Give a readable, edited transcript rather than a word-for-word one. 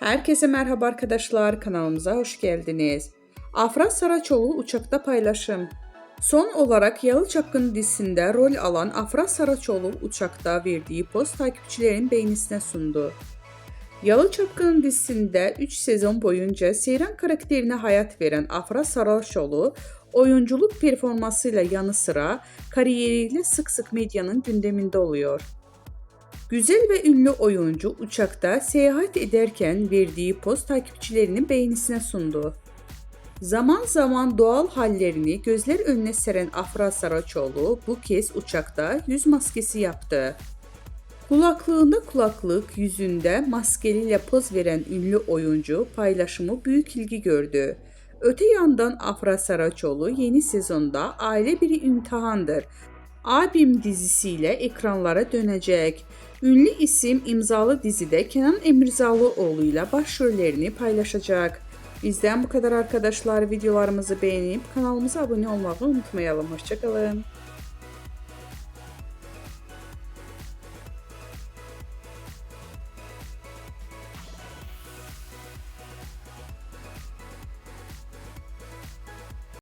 Herkese merhaba arkadaşlar, kanalımıza hoş geldiniz. Afra Saraçoğlu uçakta paylaşım. Son olarak Yalı Çapkını dizisinde rol alan Afra Saraçoğlu uçakta verdiği post takipçilerin beğenisine sundu. Yalı Çapkını dizisinde 3 sezon boyunca Seyran karakterine hayat veren Afra Saraçoğlu, oyunculuk performansıyla yanı sıra kariyeriyle sık sık medyanın gündeminde oluyor. Güzel ve ünlü oyuncu uçakta seyahat ederken verdiği poz takipçilerinin beğenisine sundu. Zaman zaman doğal hallerini gözler önüne seren Afra Saraçoğlu bu kez uçakta yüz maskesi yaptı. Kulaklığında kulaklık, yüzünde maskeliyle poz veren ünlü oyuncu paylaşımı büyük ilgi gördü. Öte yandan Afra Saraçoğlu yeni sezonda Aile Bir İmtihandır Abim dizisiyle ekranlara dönecek. Ünlü isim imzalı dizide Kenan Emirzalıoğlu ile başrollerini paylaşacak. Bizden bu kadar arkadaşlar. Videolarımızı beğenip kanalımıza abone olmayı unutmayalım. Hoşça kalın.